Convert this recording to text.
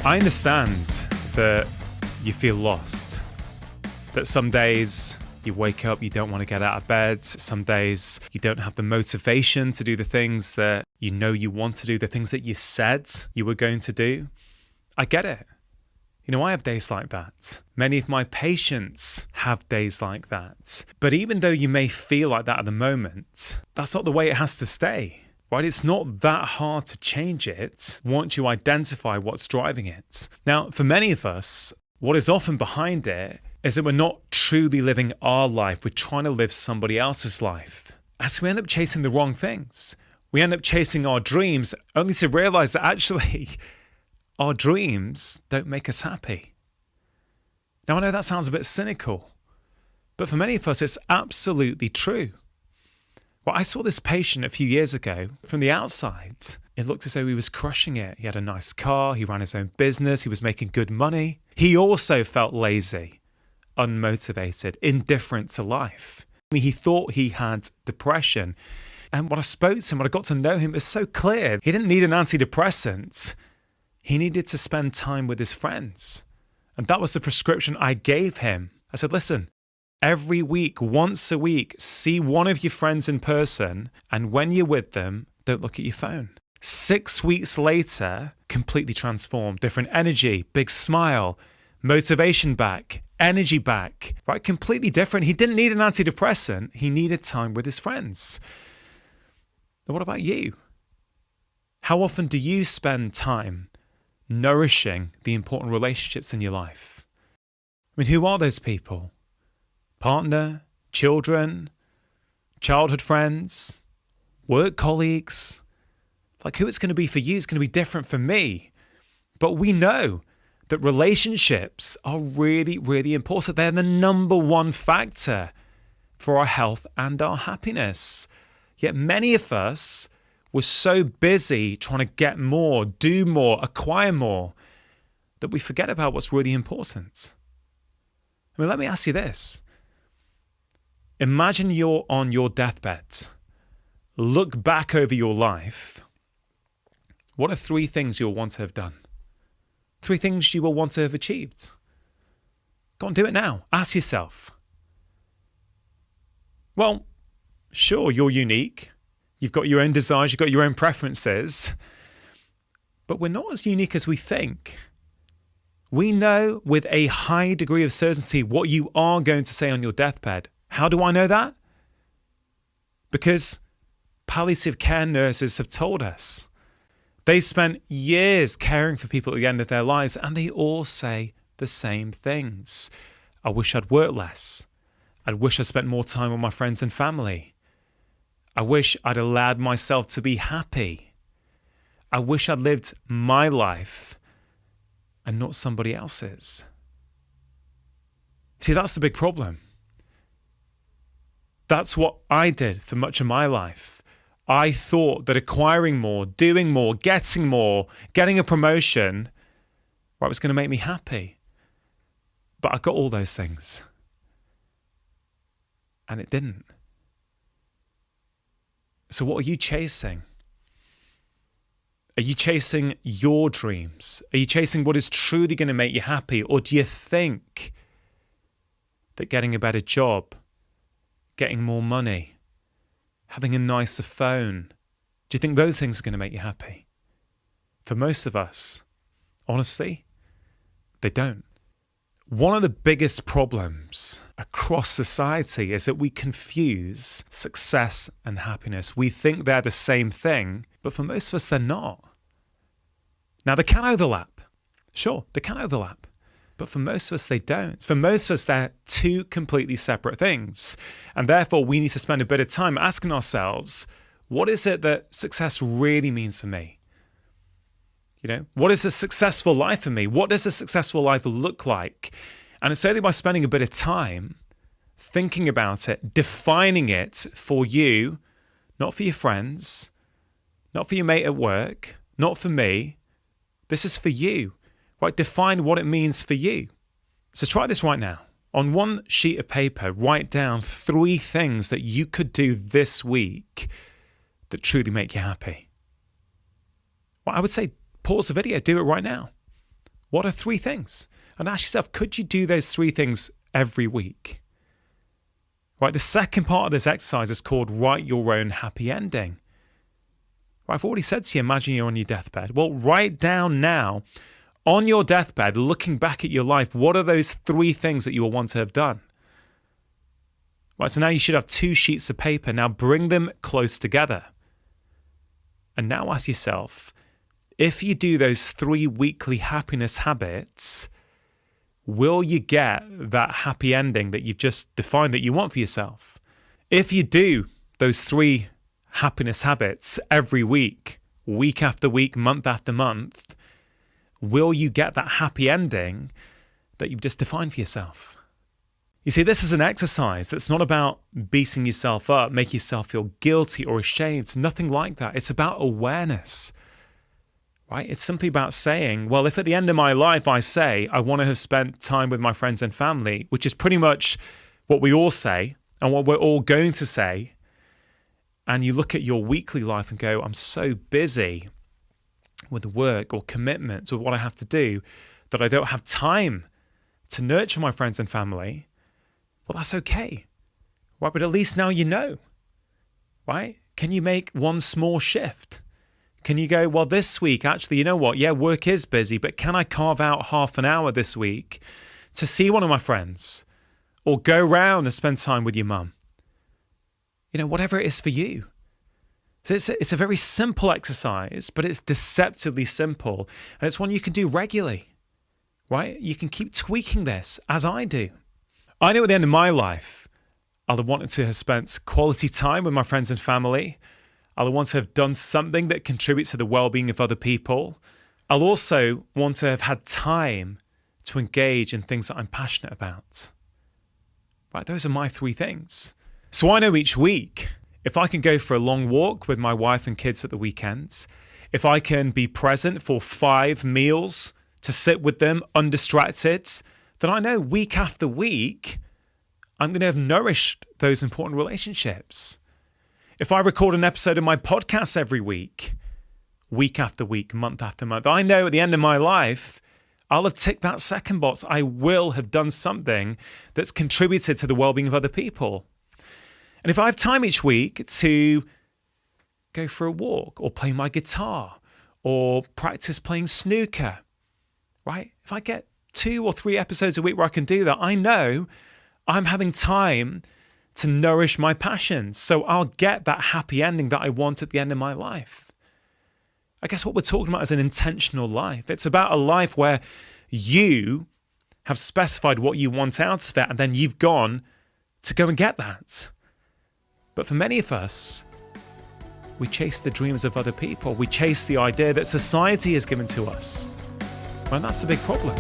I understand that you feel lost, that some days you wake up, you don't want to get out of bed. Some days you don't have the motivation to do the things that you know you want to do, the things that you said you were going to do. I get it. You know, I have days like that. Many of my patients have days like that. But even though you may feel like that at the moment, that's not the way it has to stay. Right? It's not that hard to change it once you identify what's driving it. Now, for many of us, what is often behind it is that we're not truly living our life. We're trying to live somebody else's life. As we end up chasing the wrong things. We end up chasing our dreams only to realize that actually our dreams don't make us happy. Now, I know that sounds a bit cynical, but for many of us, it's absolutely true. Well, I saw this patient a few years ago. From the outside, it looked as though he was crushing it. He had a nice car, he ran his own business, he was making good money. He also felt lazy, unmotivated, indifferent to life. I mean, he thought he had depression. And when I spoke to him, when I got to know him, it was so clear. He didn't need an antidepressant. He needed to spend time with his friends. And that was the prescription I gave him. I said, listen, every week, once a week, see one of your friends in person, and when you're with them, don't look at your phone. 6 weeks later, completely transformed, different energy, big smile, motivation back, energy back, right? Completely different. He didn't need an antidepressant. He needed time with his friends. Now, what about you? How often do you spend time nourishing the important relationships in your life? I mean, who are those people? Partner, children, childhood friends, work colleagues. Like, who it's going to be for you is going to be different for me. But we know that relationships are really, really important. They're the number one factor for our health and our happiness. Yet many of us were so busy trying to get more, do more, acquire more, that we forget about what's really important. I mean, let me ask you this. Imagine you're on your deathbed. Look back over your life. What are 3 things you'll want to have done? 3 things you will want to have achieved? Go on, do it now. Ask yourself. Well, sure, you're unique. You've got your own desires, you've got your own preferences. But we're not as unique as we think. We know with a high degree of certainty what you are going to say on your deathbed. How do I know that? Because palliative care nurses have told us. They spent years caring for people at the end of their lives, and they all say the same things. I wish I'd worked less. I wish I spent more time with my friends and family. I wish I'd allowed myself to be happy. I wish I'd lived my life and not somebody else's. See, that's the big problem. That's what I did for much of my life. I thought that acquiring more, doing more, getting a promotion, right, was going to make me happy. But I got all those things. And it didn't. So what are you chasing? Are you chasing your dreams? Are you chasing what is truly going to make you happy? Or do you think that getting a better job, getting more money, having a nicer phone, do you think those things are going to make you happy? For most of us, honestly, they don't. One of the biggest problems across society is that we confuse success and happiness. We think they're the same thing, but for most of us, they're not. Now, they can overlap. Sure, they can overlap. But for most of us, they don't. For most of us, they're 2 completely separate things. And therefore, we need to spend a bit of time asking ourselves, what is it that success really means for me? You know, what is a successful life for me? What does a successful life look like? And it's only by spending a bit of time thinking about it, defining it for you, not for your friends, not for your mate at work, not for me. This is for you. Right? Define what it means for you. So try this right now. On one sheet of paper, write down 3 things that you could do this week that truly make you happy. Well, I would say pause the video, do it right now. What are 3 things? And ask yourself, could you do those 3 things every week? Right, the second part of this exercise is called write your own happy ending. Right, I've already said to you, imagine you're on your deathbed. Well, write down now, on your deathbed, looking back at your life, what are those 3 things that you will want to have done? Right, so now you should have 2 sheets of paper. Now bring them close together. And now ask yourself, if you do those 3 weekly happiness habits, will you get that happy ending that you've just defined that you want for yourself? If you do those 3 happiness habits every week, week after week, month after month, will you get that happy ending that you've just defined for yourself? You see, this is an exercise that's not about beating yourself up, making yourself feel guilty or ashamed. It's nothing like that. It's about awareness. Right? It's simply about saying, well, if at the end of my life I say I want to have spent time with my friends and family, which is pretty much what we all say and what we're all going to say, and you look at your weekly life and go, I'm so busy with work or commitments or what I have to do that I don't have time to nurture my friends and family, well, that's okay. Right? But at least now you know. Right? Can you make one small shift? Can you go, well, this week, actually, you know what? Yeah, work is busy, but can I carve out half an hour this week to see one of my friends or go round and spend time with your mum? You know, whatever it is for you. So it's a very simple exercise, but it's deceptively simple. And it's one you can do regularly, right? You can keep tweaking this as I do. I know at the end of my life, I'll have wanted to have spent quality time with my friends and family. I'll want to have done something that contributes to the well-being of other people. I'll also want to have had time to engage in things that I'm passionate about. Right, those are my 3 things. So I know each week, if I can go for a long walk with my wife and kids at the weekends, if I can be present for 5 meals to sit with them undistracted, then I know week after week, I'm going to have nourished those important relationships. If I record an episode of my podcast every week, week after week, month after month, I know at the end of my life, I'll have ticked that second box. I will have done something that's contributed to the well-being of other people. And if I have time each week to go for a walk or play my guitar or practice playing snooker, right? If I get 2 or 3 episodes a week where I can do that, I know I'm having time to nourish my passions. So I'll get that happy ending that I want at the end of my life. I guess what we're talking about is an intentional life. It's about a life where you have specified what you want out of it, and then you've gone to go and get that. But for many of us, we chase the dreams of other people. We chase the idea that society has given to us. And that's a big problem.